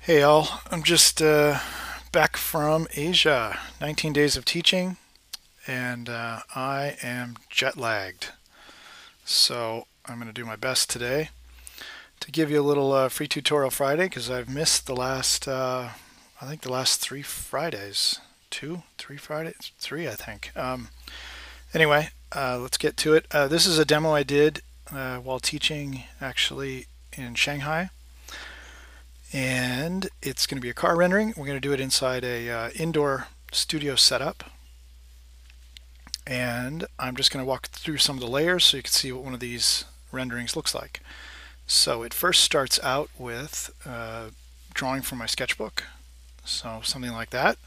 Hey all, I'm just back from Asia, 19 days of teaching, and I am jet lagged. So I'm going to do my best today to give you a little free tutorial Friday because I've missed the last, I think the last 3 Fridays. Two, 3 Fridays? Three, I think. Anyway, let's get to it. This is a demo I did while teaching actually in Shanghai. And it's going to be a car rendering. We're going to do it inside a indoor studio setup. And I'm just going to walk through some of the layers so you can see what one of these renderings looks like. So it first starts out with drawing from my sketchbook. So something like that.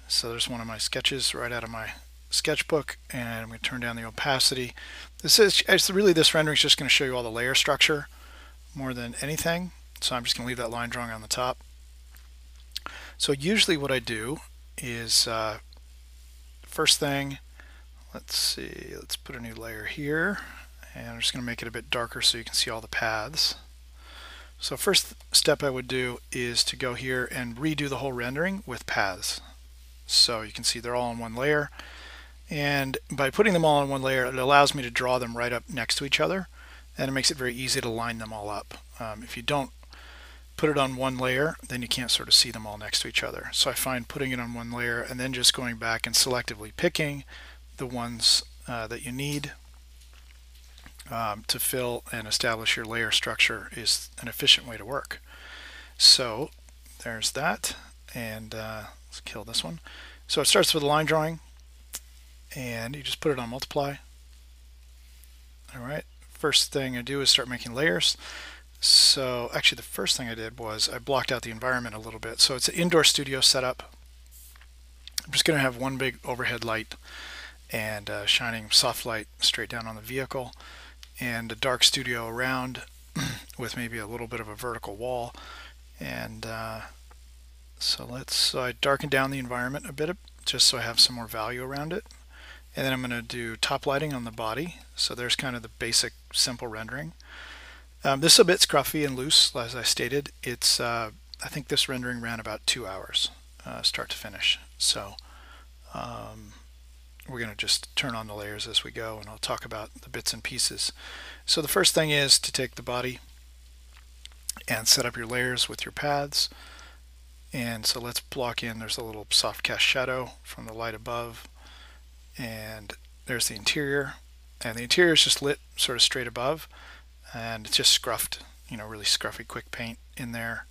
So there's one of my sketches right out of my sketchbook, and I'm going to turn down the opacity. This rendering is just going to show you all the layer structure more than anything. So I'm just going to leave that line drawing on the top. So usually what I do is first thing, let's put a new layer here, and I'm just going to make it a bit darker so you can see all the paths. So first step I would do is to go here and redo the whole rendering with paths. So you can see they're all in one layer, and by putting them all in one layer it allows me to draw them right up next to each other, and it makes it very easy to line them all up. If you don't put it on one layer, then you can't sort of see them all next to each other. So I find putting it on one layer and then just going back and selectively picking the ones that you need to fill and establish your layer structure is an efficient way to work. So there's that, and let's kill this one. So it starts with a line drawing, and you just put it on multiply. All right, first thing I do is start making layers. So actually the first thing I did was I blocked out the environment a little bit. So it's an indoor studio setup. I'm just going to have one big overhead light and shining soft light straight down on the vehicle, and a dark studio around with maybe a little bit of a vertical wall. And so I darken down the environment a bit just so I have some more value around it. And then I'm going to do top lighting on the body. So there's kind of the basic simple rendering. This is a bit scruffy and loose, as I stated. It's I think this rendering ran about 2 hours, start to finish. So we're going to just turn on the layers as we go, and I'll talk about the bits and pieces. So the first thing is to take the body and set up your layers with your paths. And so let's block in, there's a little soft cast shadow from the light above, and there's the interior. And the interior is just lit sort of straight above, and it's just scruffed, really scruffy quick paint in there.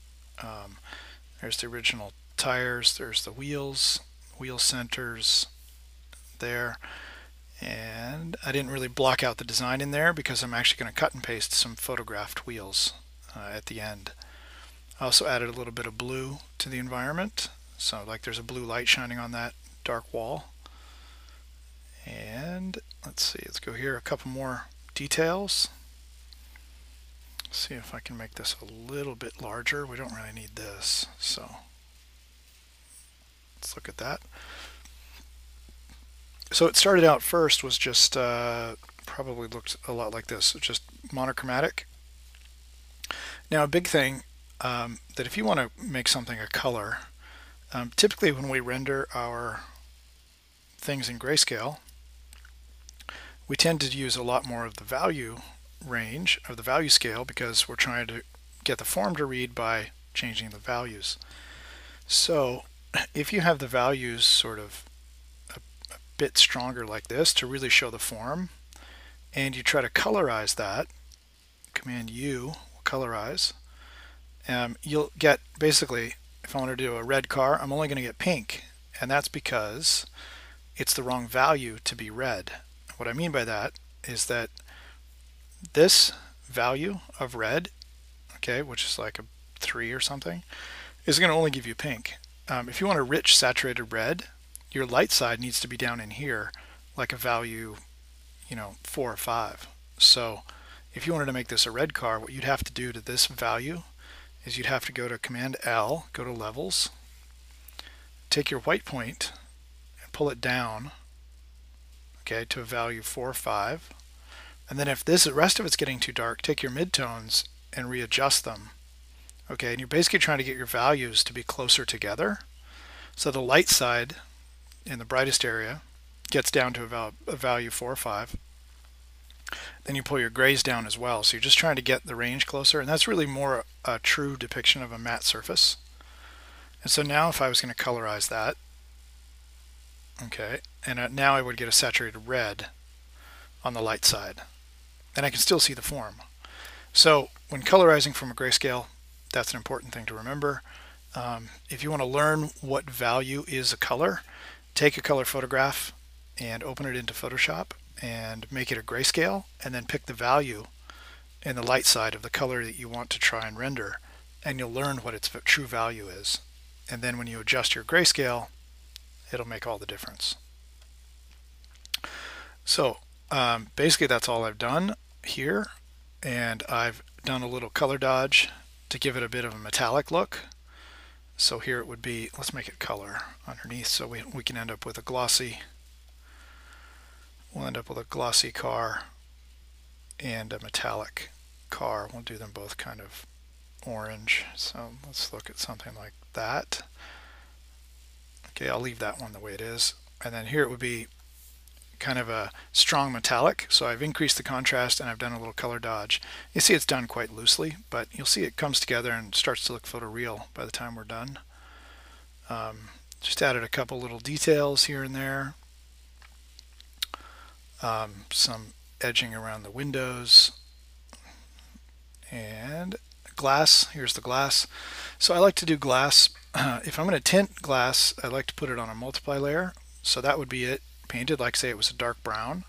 There's the original tires, there's the wheels, wheel centers there, and I didn't really block out the design in there because I'm actually going to cut and paste some photographed wheels at the end. I also added a little bit of blue to the environment, so like there's a blue light shining on that dark wall. And let's go here, a couple more details. See if I can make this a little bit larger. We don't really need this, so let's look at that. So it started out first was just probably looked a lot like this, just monochromatic. Now a big thing that if you want to make something a color, typically when we render our things in grayscale, we tend to use a lot more of the value range of the value scale because we're trying to get the form to read by changing the values. So if you have the values sort of a bit stronger like this to really show the form, and you try to colorize that, Command U will colorize, you'll get basically, if I want to do a red car, I'm only going to get pink, and that's because it's the wrong value to be red. What I mean by that is that this value of red, okay, which is like a 3 or something, is going to only give you pink. If you want a rich saturated red, your light side needs to be down in here, like a value, 4 or 5. So if you wanted to make this a red car, what you'd have to do to this value is you'd have to go to Command L, go to Levels, take your white point and pull it down, okay, to a value 4 or 5. And then if the rest of it's getting too dark, take your midtones and readjust them Okay, and you're basically trying to get your values to be closer together. So the light side in the brightest area gets down to a value 4 or 5. Then you pull your grays down as well. So you're just trying to get the range closer, and that's really more a true depiction of a matte surface. And so now if I was going to colorize that, okay, and now I would get a saturated red on the light side. And I can still see the form. So when colorizing from a grayscale, that's an important thing to remember. If you want to learn what value is a color, take a color photograph and open it into Photoshop and make it a grayscale, and then pick the value in the light side of the color that you want to try and render, and you'll learn what its true value is. And then when you adjust your grayscale, it'll make all the difference. So basically that's all I've done here, and I've done a little color dodge to give it a bit of a metallic look. So here it would be, let's make it color underneath so we can end up with a glossy, we'll end up with a glossy car and a metallic car. We'll do them both kind of orange. So let's look at something like that. Okay, I'll leave that one the way it is. And then here it would be kind of a strong metallic. So I've increased the contrast and I've done a little color dodge. You see it's done quite loosely, but you'll see it comes together and starts to look photoreal by the time we're done. Just added a couple little details here and there. Some edging around the windows. And glass, here's the glass. So I like to do glass. If I'm going to tint glass, I like to put it on a multiply layer. So that would be it painted, like say it was a dark brown.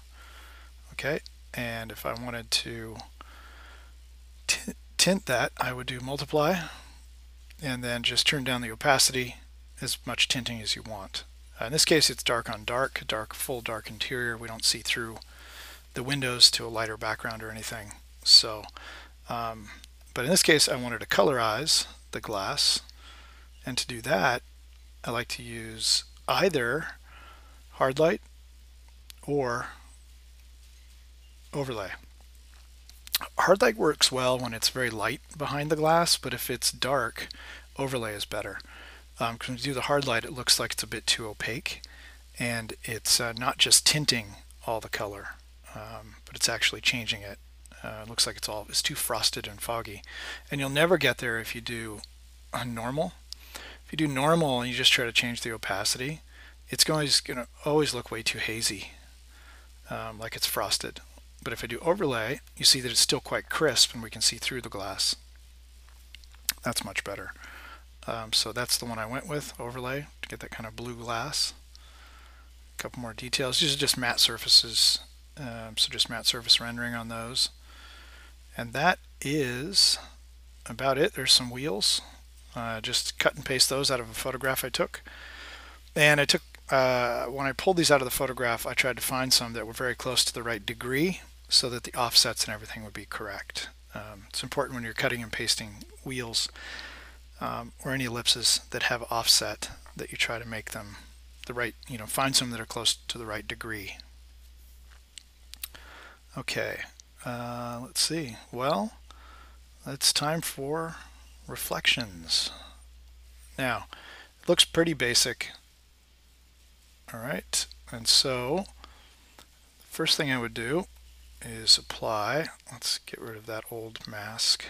Okay, and if I wanted to tint that, I would do multiply and then just turn down the opacity, as much tinting as you want. In this case it's dark on dark, full dark interior. We don't see through the windows to a lighter background or anything. So but in this case I wanted to colorize the glass, and to do that I like to use either hard light or overlay. Hard light works well when it's very light behind the glass, but if it's dark, overlay is better. Because when you do the hard light, it looks like it's a bit too opaque, and it's not just tinting all the color, but it's actually changing it. It looks like it's too frosted and foggy, and you'll never get there if you do normal. If you do normal and you just try to change the opacity, it's going to always look way too hazy, like it's frosted. But if I do overlay, you see that it's still quite crisp and we can see through the glass. That's much better. So that's the one I went with, overlay, to get that kind of blue glass. A couple more details. These are just matte surfaces, so just matte surface rendering on those. And that is about it. There's some wheels. Just cut and paste those out of a photograph I took. And I took, when I pulled these out of the photograph, I tried to find some that were very close to the right degree so that the offsets and everything would be correct. It's important when you're cutting and pasting wheels or any ellipses that have offset that you try to make them the right, find some that are close to the right degree. Okay, let's see. Well, it's time for reflections. Now, it looks pretty basic. All right, and so the first thing I would do is apply. Let's get rid of that old mask.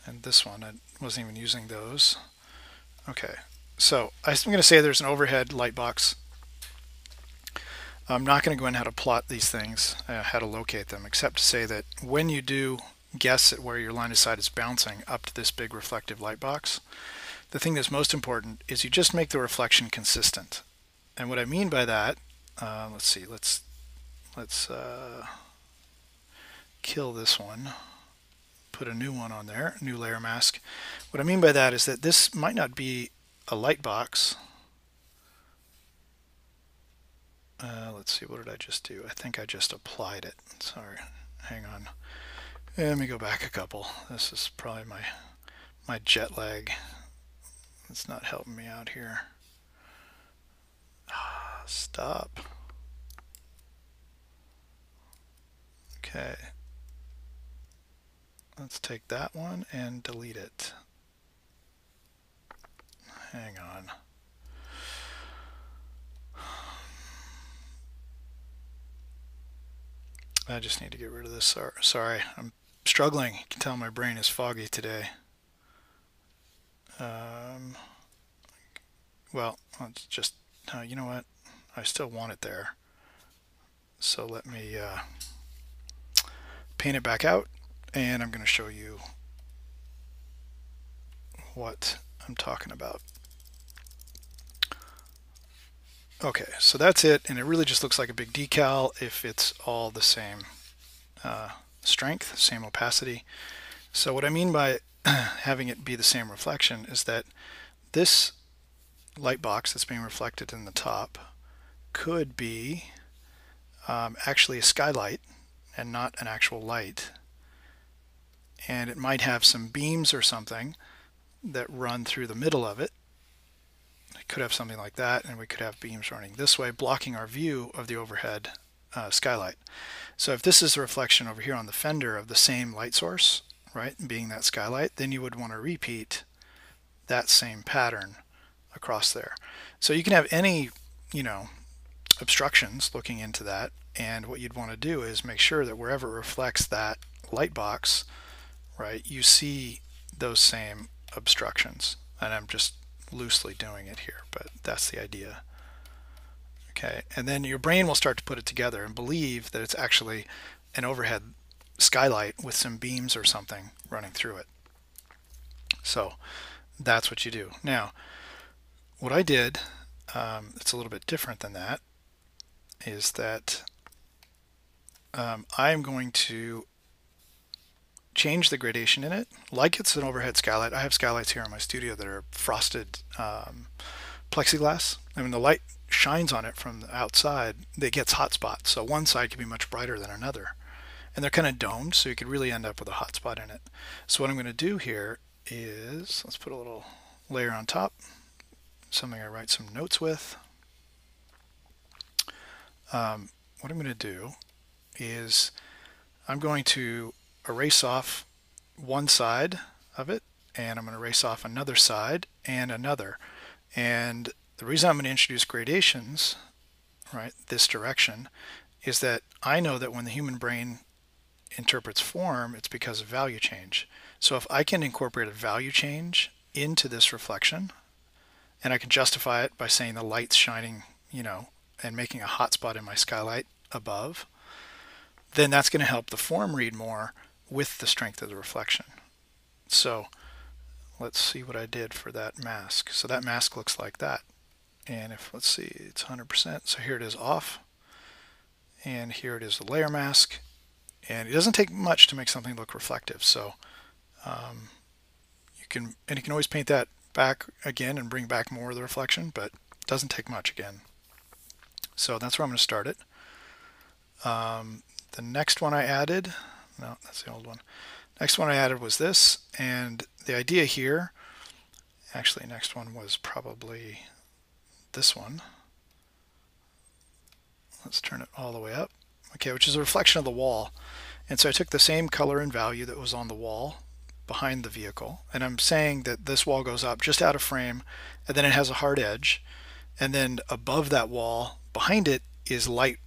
And this one, I wasn't even using those. Okay, so I'm going to say there's an overhead light box. I'm not going to go into how to plot these things, how to locate them, except to say that when you do guess at where your line of sight is bouncing up to this big reflective light box, the thing that's most important is you just make the reflection consistent. And what I mean by that, let's see, let's kill this one, put a new one on there, new layer mask. What I mean by that is that this might not be a light box. Let's see, what did I just do? I think I just applied it. Sorry, hang on. Let me go back a couple. This is probably my jet lag. It's not helping me out here. Stop. Okay. let's take that one and delete it. Hang on. I just need to get rid of this. Sorry, I'm struggling. You can tell my brain is foggy today. Well, let's just, you know what? I still want it there. So let me paint it back out, and I'm going to show you what I'm talking about. Okay, so that's it, and it really just looks like a big decal if it's all the same strength, same opacity. So what I mean by having it be the same reflection is that this light box that's being reflected in the top could be actually a skylight and not an actual light. And it might have some beams or something that run through the middle of it. It could have something like that, and we could have beams running this way, blocking our view of the overhead skylight. So if this is a reflection over here on the fender of the same light source, right, being that skylight, then you would want to repeat that same pattern across there. So you can have any, obstructions looking into that, and what you'd want to do is make sure that wherever it reflects that light box, right, you see those same obstructions. And I'm just loosely doing it here, but that's the idea. Okay, and then your brain will start to put it together and believe that it's actually an overhead skylight with some beams or something running through it. So that's what you do. Now, what I did, it's a little bit different than that, is that I'm going to change the gradation in it like it's an overhead skylight. I have skylights here in my studio that are frosted plexiglass. I mean, the light shines on it from the outside, it gets hot spots. So one side can be much brighter than another. And they're kind of domed, so you could really end up with a hot spot in it. So what I'm going to do here is, let's put a little layer on top, something I write some notes with. What I'm going to do is I'm going to erase off one side of it, and I'm going to erase off another side and another. And the reason I'm going to introduce gradations, right, this direction, is that I know that when the human brain interprets form, it's because of value change. So if I can incorporate a value change into this reflection, and I can justify it by saying the light's shining, and making a hot spot in my skylight above, then that's going to help the form read more with the strength of the reflection. So let's see what I did for that mask. So that mask looks like that. And if, let's see, it's 100%. So here it is off. And here it is the layer mask. And it doesn't take much to make something look reflective. So you can always paint that back again and bring back more of the reflection, but it doesn't take much again. So that's where I'm going to start it. The next one I added, no, that's the old one. Next one I added was this, and the idea here, actually next one was probably this one. Let's turn it all the way up. Okay, which is a reflection of the wall. And so I took the same color and value that was on the wall behind the vehicle, and I'm saying that this wall goes up just out of frame, and then it has a hard edge, and then above that wall, behind it, is light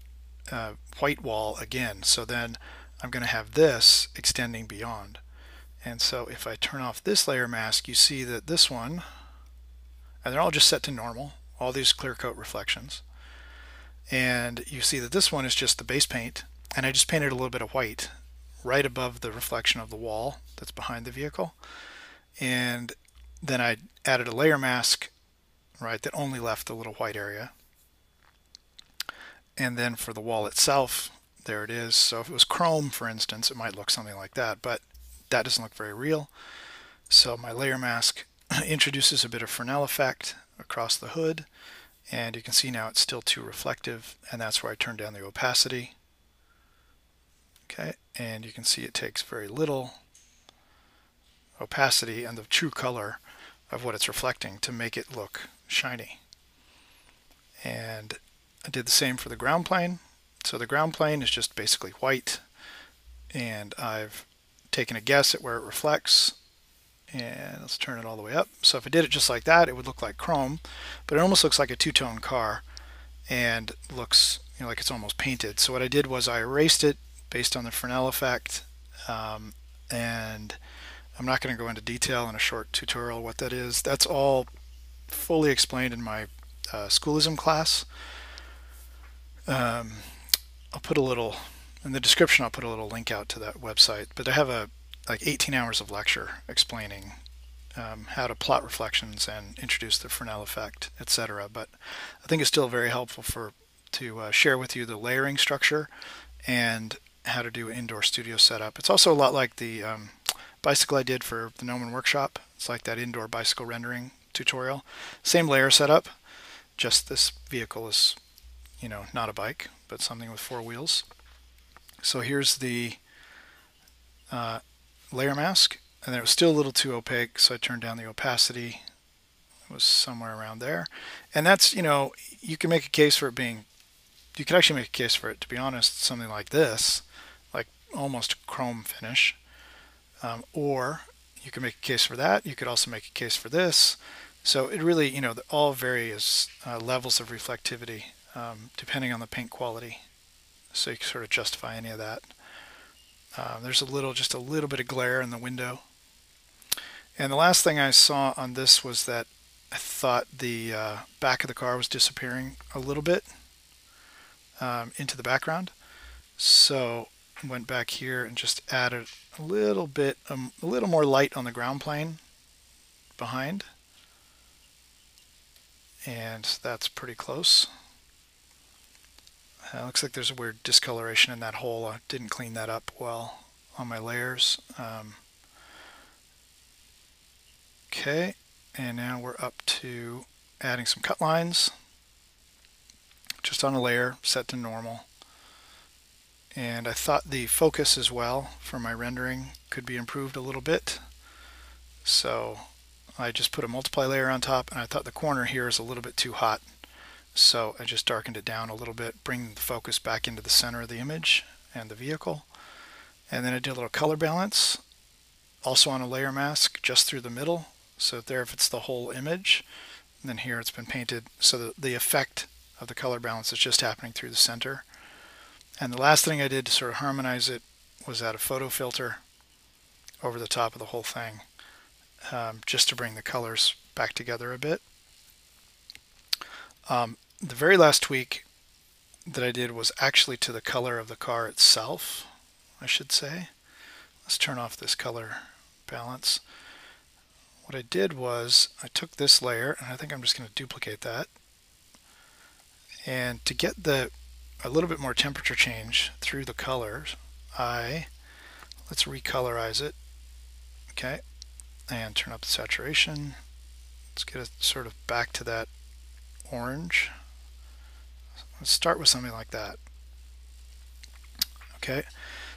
white wall again. So then I'm going to have this extending beyond. And so if I turn off this layer mask, you see that this one, and they're all just set to normal, all these clear coat reflections. And you see that this one is just the base paint, and I just painted a little bit of white right above the reflection of the wall that's behind the vehicle. And then I added a layer mask, right, that only left the little white area. And then for the wall itself, there it is. So if it was chrome, for instance, it might look something like that, but that doesn't look very real. So my layer mask introduces a bit of Fresnel effect across the hood, and you can see now it's still too reflective, and that's where I turned down the opacity. Okay, and you can see it takes very little opacity and the true color of what it's reflecting to make it look shiny. And I did the same for the ground plane. So the ground plane is just basically white, and I've taking a guess at where it reflects. And let's turn it all the way up. So if I did it just like that, it would look like chrome, but it almost looks like a two-tone car and looks, like it's almost painted. So what I did was I erased it based on the Fresnel effect, and I'm not going to go into detail in a short tutorial what that is. That's all fully explained in my Schoolism class. I'll put a little in the description. I'll put a little link out to that website. But I have like 18 hours of lecture explaining how to plot reflections and introduce the Fresnel effect, etc. But I think it's still very helpful to share with you the layering structure and how to do indoor studio setup. It's also a lot like the bicycle I did for the Gnomon workshop. It's like that indoor bicycle rendering tutorial. Same layer setup, just this vehicle is, not a bike, but something with 4 wheels. So here's the layer mask, and then it was still a little too opaque, so I turned down the opacity. It was somewhere around there. And that's, you can make a case for it being, you could actually make a case for it, to be honest, something like this, like almost chrome finish. Or you can make a case for that. You could also make a case for this. So it really, all various levels of reflectivity depending on the paint quality. So you can sort of justify any of that. There's just a little bit of glare in the window. And the last thing I saw on this was that I thought the back of the car was disappearing a little bit into the background. So I went back here and just added a little bit, a little more light on the ground plane behind. And that's pretty close. Looks like there's a weird discoloration in that hole. I didn't clean that up well on my layers. Okay, and now we're up to adding some cut lines just on a layer set to normal. And I thought the focus as well for my rendering could be improved a little bit. So I just put a multiply layer on top, and I thought the corner here is a little bit too hot. So I just darkened it down a little bit, bring the focus back into the center of the image and the vehicle. And then I did a little color balance, also on a layer mask, just through the middle. So there if it's the whole image, and then here it's been painted so that the effect of the color balance is just happening through the center. And the last thing I did to sort of harmonize it was add a photo filter over the top of the whole thing, just to bring the colors back together a bit. The very last tweak that I did was actually to the color of the car itself, I should say. Let's turn off this color balance. What I did was I took this layer, and I think I'm just going to duplicate that. And to get a little bit more temperature change through the colors, let's recolorize it. Okay, and turn up the saturation. Let's get it sort of back to that orange. Let's start with something like that. Okay,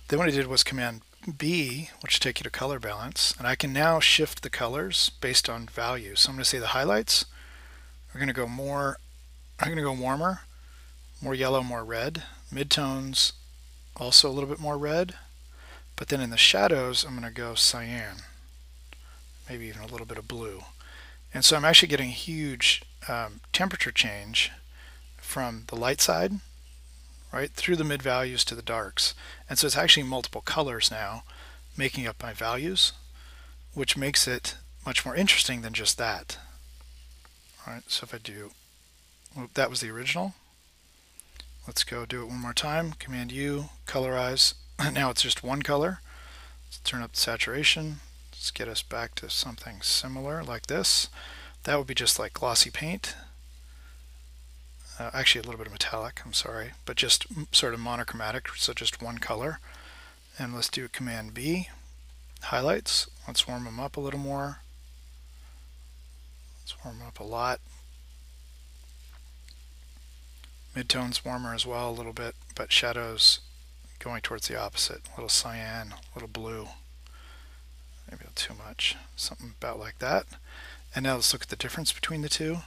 then what I did was Command B, which will take you to color balance, and I can now shift the colors based on value. So I'm going to say the highlights are going to go warmer, more yellow, more red. Midtones also a little bit more red, but then in the shadows I'm going to go cyan, maybe even a little bit of blue. And so I'm actually getting a huge temperature change from the light side, right, through the mid values to the darks. And so it's actually multiple colors now making up my values, which makes it much more interesting than just that. All right, so if I do, well, that was the original. Let's go do it one more time. Command U, colorize. Now it's just one color. Let's turn up the saturation. Let's get us back to something similar like this. That would be just like glossy paint. Actually a little bit of metallic, I'm sorry, but just sort of monochromatic, so just one color. And let's do Command B, highlights. Let's warm them up a little more. Let's warm them up a lot. Midtones warmer as well a little bit, but shadows going towards the opposite. A little cyan, a little blue. Maybe too much. Something about like that. And now let's look at the difference between the two.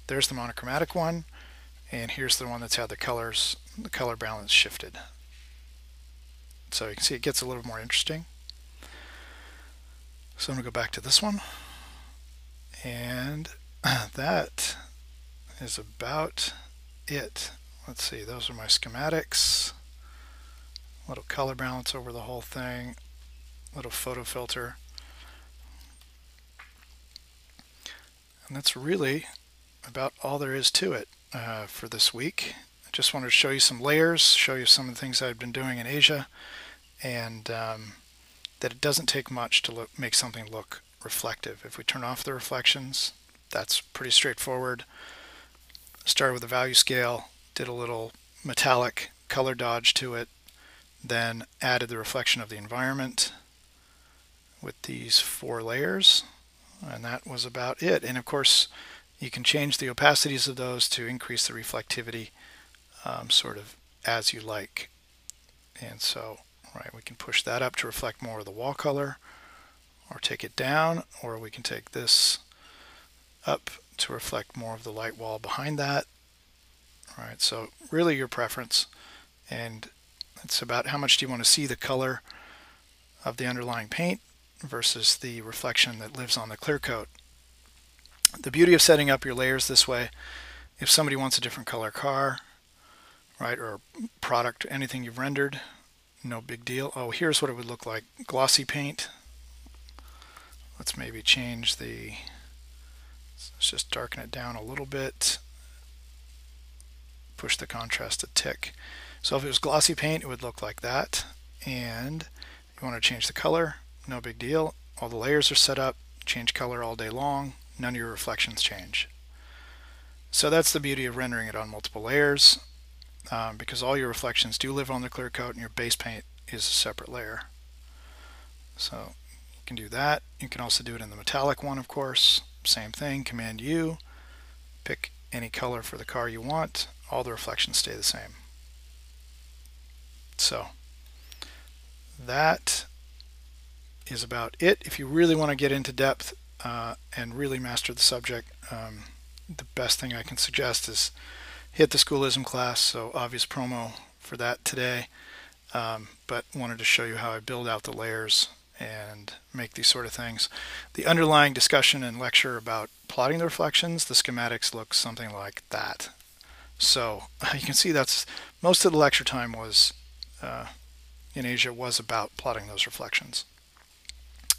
There's the monochromatic one, and here's the one that's had the color balance shifted. So you can see it gets a little more interesting. So I'm going to go back to this one, and that is about it. Let's see, those are my schematics. Little color balance over the whole thing, little photo filter. And that's really about all there is to it for this week. I just wanted to show you some layers, show you some of the things I've been doing in Asia, and that it doesn't take much to make something look reflective. If we turn off the reflections, that's pretty straightforward. Started with a value scale, did a little metallic color dodge to it, then added the reflection of the environment with these 4 layers, and that was about it. And of course, you can change the opacities of those to increase the reflectivity sort of as you like. And so, right, we can push that up to reflect more of the wall color, or take it down, or we can take this up to reflect more of the light wall behind that. All right, so really your preference, and it's about how much do you want to see the color of the underlying paint versus the reflection that lives on the clear coat. The beauty of setting up your layers this way, if somebody wants a different color car, right, or product, anything you've rendered, no big deal. Oh, here's what it would look like. Glossy paint. Let's maybe change the, let's just darken it down a little bit. Push the contrast a tick. So if it was glossy paint, it would look like that. And you want to change the color, no big deal. All the layers are set up, change color all day long, none of your reflections change. So that's the beauty of rendering it on multiple layers, because all your reflections do live on the clear coat and your base paint is a separate layer. So you can do that. You can also do it in the metallic one, of course. Same thing, Command U, pick any color for the car you want. All the reflections stay the same. So that is about it. If you really want to get into depth and really master the subject, the best thing I can suggest is hit the Schoolism class. So obvious promo for that today, but wanted to show you how I build out the layers and make these sort of things. The underlying discussion and lecture about plotting the reflections, the schematics look something like that. So you can see that's most of the lecture time was in Asia was about plotting those reflections.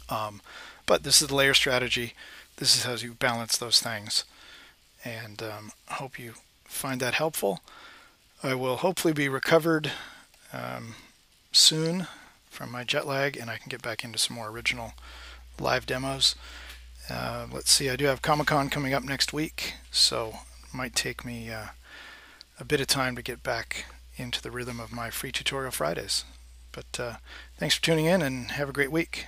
But this is the layer strategy. This is how you balance those things, and I hope you find that helpful. I will hopefully be recovered soon from my jet lag, and I can get back into some more original live demos. Let's see, I do have Comic-Con coming up next week, so it might take me a bit of time to get back into the rhythm of my free tutorial Fridays. But thanks for tuning in, and have a great week.